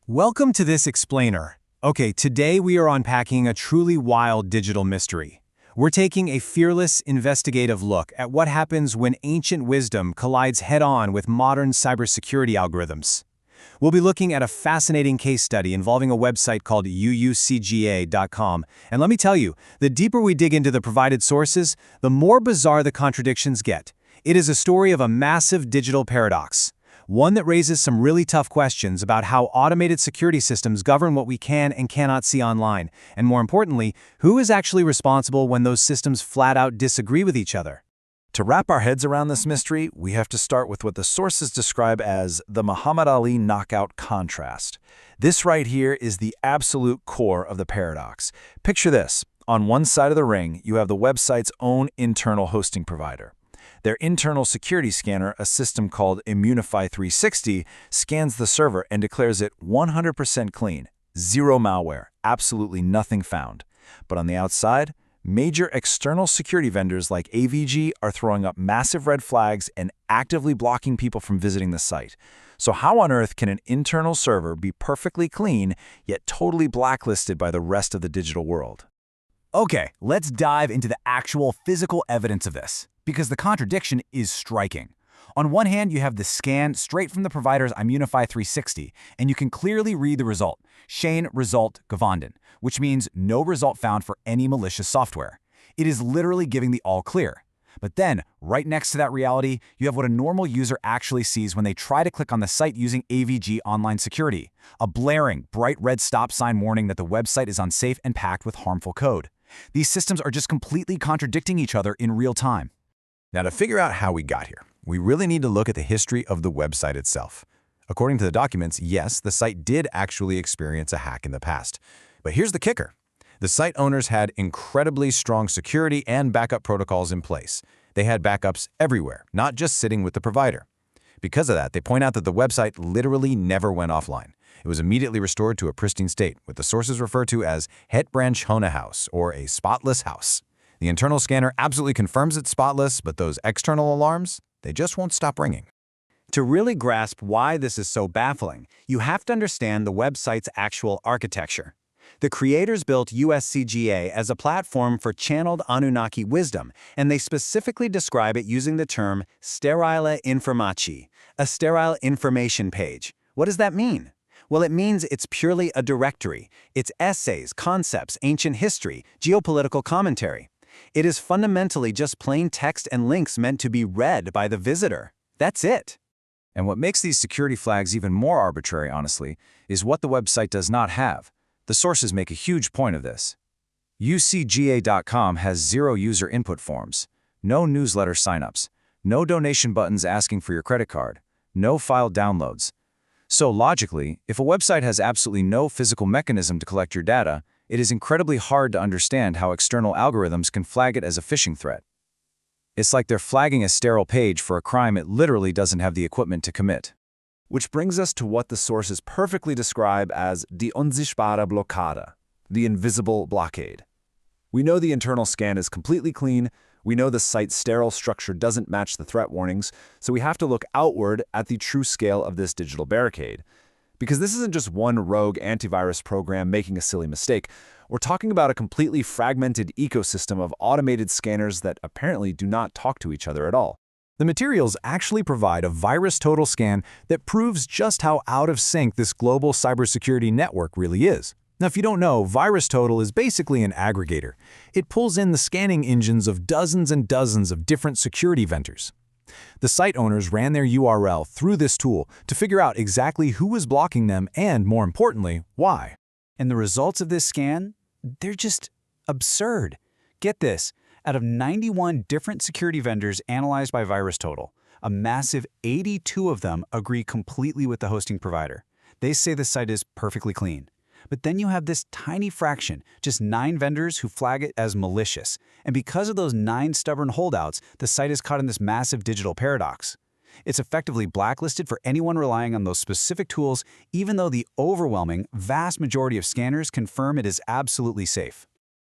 Welcome to this explainer. Okay, today we are unpacking a truly wild digital mystery. We're taking a fearless, investigative look at what happens when ancient wisdom collides head-on with modern cybersecurity algorithms. We'll be looking at a fascinating case study involving a website called UUCGA.com, and let me tell you, the deeper we dig into the provided sources, the more bizarre the contradictions get. It is a story of a massive digital paradox. One that raises some really tough questions about how automated security systems govern what we can and cannot see online, and more importantly, who is actually responsible when those systems flat out disagree with each other. To wrap our heads around this mystery, we have to start with what the sources describe as the Muhammad Ali knockout contrast. This right here is the absolute core of the paradox. Picture this. On one side of the ring, you have the website's own internal hosting provider. Their internal security scanner, a system called Immunify 360, scans the server and declares it 100% clean, zero malware, absolutely nothing found. But on the outside, major external security vendors like AVG are throwing up massive red flags and actively blocking people from visiting the site. So how on earth can an internal server be perfectly clean, yet totally blacklisted by the rest of the digital world? Okay, let's dive into the actual physical evidence of this, because the contradiction is striking. On one hand, you have the scan straight from the provider's Immunify 360, and you can clearly read the result, Shane result gevonden, which means no result found for any malicious software. It is literally giving the all clear. But then, right next to that reality, you have what a normal user actually sees when they try to click on the site using AVG Online Security, a blaring, bright red stop sign warning that the website is unsafe and packed with harmful code. These systems are just completely contradicting each other in real time. Now, to figure out how we got here, we really need to look at the history of the website itself. According to the documents, yes, the site did actually experience a hack in the past. But here's the kicker. The site owners had incredibly strong security and backup protocols in place. They had backups everywhere, not just sitting with the provider. Because of that, they point out that the website literally never went offline. It was immediately restored to a pristine state, what the sources refer to as het branch Hone house, or a spotless house. The internal scanner absolutely confirms it's spotless, but those external alarms, they just won't stop ringing. To really grasp why this is so baffling, you have to understand the website's actual architecture. The creators built UUCGA as a platform for channeled Anunnaki wisdom, and they specifically describe it using the term sterile informaci, a sterile information page. What does that mean? Well, it means it's purely a directory. It's essays, concepts, ancient history, geopolitical commentary. It is fundamentally just plain text and links meant to be read by the visitor. That's it. And what makes these security flags even more arbitrary, honestly, is what the website does not have. The sources make a huge point of this. UUCGA.com has 0 user input forms, no newsletter signups, no donation buttons asking for your credit card, no file downloads. So logically, if a website has absolutely no physical mechanism to collect your data, it is incredibly hard to understand how external algorithms can flag it as a phishing threat. It's like they're flagging a sterile page for a crime it literally doesn't have the equipment to commit. Which brings us to what the sources perfectly describe as die unsichtbare Blockade, the invisible blockade. We know the internal scan is completely clean, we know the site's sterile structure doesn't match the threat warnings, so we have to look outward at the true scale of this digital barricade. Because this isn't just one rogue antivirus program making a silly mistake. We're talking about a completely fragmented ecosystem of automated scanners that apparently do not talk to each other at all. The materials actually provide a virus total scan that proves just how out of sync this global cybersecurity network really is. Now, if you don't know, VirusTotal is basically an aggregator. It pulls in the scanning engines of dozens and dozens of different security vendors. The site owners ran their URL through this tool to figure out exactly who was blocking them and, more importantly, why. And the results of this scan? They're just absurd. Get this. Out of 91 different security vendors analyzed by VirusTotal, a massive 82 of them agree completely with the hosting provider. They say the site is perfectly clean. But then you have this tiny fraction, just 9 vendors who flag it as malicious. And because of those 9 stubborn holdouts, the site is caught in this massive digital paradox. It's effectively blacklisted for anyone relying on those specific tools, even though the overwhelming, vast majority of scanners confirm it is absolutely safe.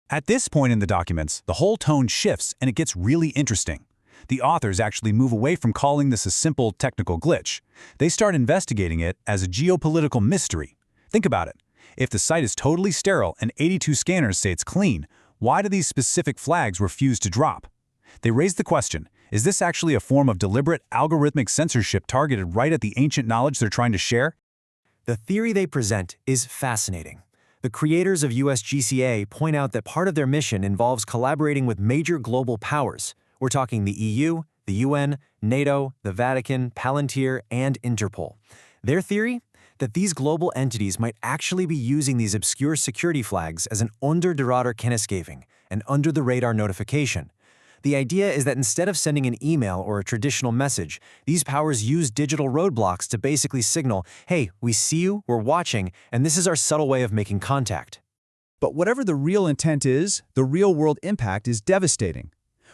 At this point in the documents, the whole tone shifts and it gets really interesting. The authors actually move away from calling this a simple technical glitch. They start investigating it as a geopolitical mystery. Think about it. If the site is totally sterile and 82 scanners say it's clean, why do these specific flags refuse to drop? They raise the question, is this actually a form of deliberate algorithmic censorship targeted right at the ancient knowledge they're trying to share? The theory they present is fascinating. The creators of UUCGA point out that part of their mission involves collaborating with major global powers. We're talking the EU, the UN, NATO, the Vatican, Palantir, and Interpol. Their theory? That these global entities might actually be using these obscure security flags as an under the radar kennisgeving, an under-the-radar notification. The idea is that instead of sending an email or a traditional message, these powers use digital roadblocks to basically signal, hey, we see you, we're watching, and this is our subtle way of making contact. But whatever the real intent is, the real-world impact is devastating.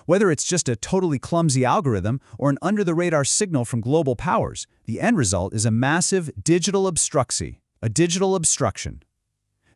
Whether it's just a totally clumsy algorithm or an under-the-radar signal from global powers, the end result is a massive digital obstruction.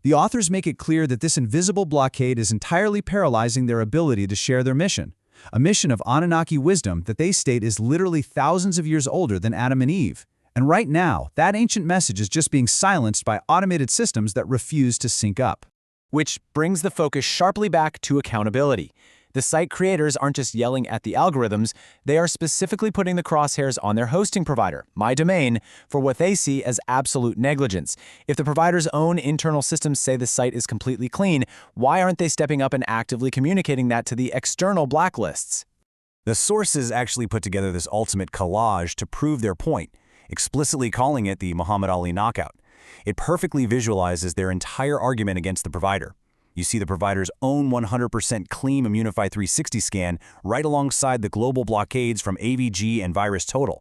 The authors make it clear that this invisible blockade is entirely paralyzing their ability to share their mission, a mission of Anunnaki wisdom that they state is literally thousands of years older than Adam and Eve. And right now, that ancient message is just being silenced by automated systems that refuse to sync up. Which brings the focus sharply back to accountability. The site creators aren't just yelling at the algorithms, they are specifically putting the crosshairs on their hosting provider, MyDomain, for what they see as absolute negligence. If the provider's own internal systems say the site is completely clean, why aren't they stepping up and actively communicating that to the external blacklists? The sources actually put together this ultimate collage to prove their point, explicitly calling it the Muhammad Ali knockout. It perfectly visualizes their entire argument against the provider. You see the provider's own 100% clean Immunify 360 scan right alongside the global blockades from AVG and VirusTotal.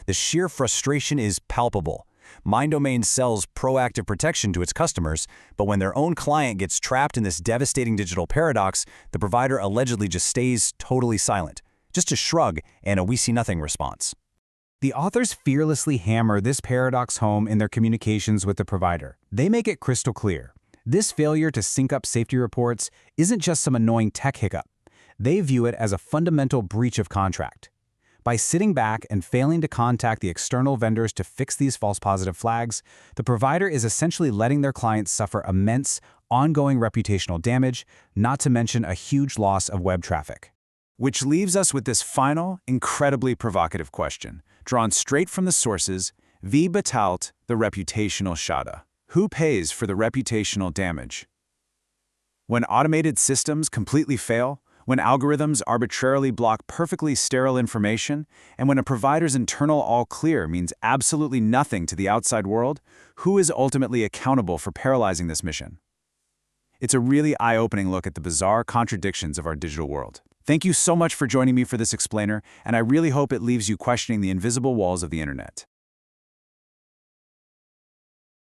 The sheer frustration is palpable. MyDomain sells proactive protection to its customers, but when their own client gets trapped in this devastating digital paradox, the provider allegedly just stays totally silent. Just a shrug and a we-see-nothing response. The authors fearlessly hammer this paradox home in their communications with the provider. They make it crystal clear. This failure to sync up safety reports isn't just some annoying tech hiccup. They view it as a fundamental breach of contract. By sitting back and failing to contact the external vendors to fix these false positive flags, the provider is essentially letting their clients suffer immense, ongoing reputational damage, not to mention a huge loss of web traffic. Which leaves us with this final, incredibly provocative question, drawn straight from the sources, wie bezahlt the reputational Schade? Who pays for the reputational damage? When automated systems completely fail, when algorithms arbitrarily block perfectly sterile information, and when a provider's internal all clear means absolutely nothing to the outside world, who is ultimately accountable for paralyzing this mission? It's a really eye-opening look at the bizarre contradictions of our digital world. Thank you so much for joining me for this explainer, and I really hope it leaves you questioning the invisible walls of the internet.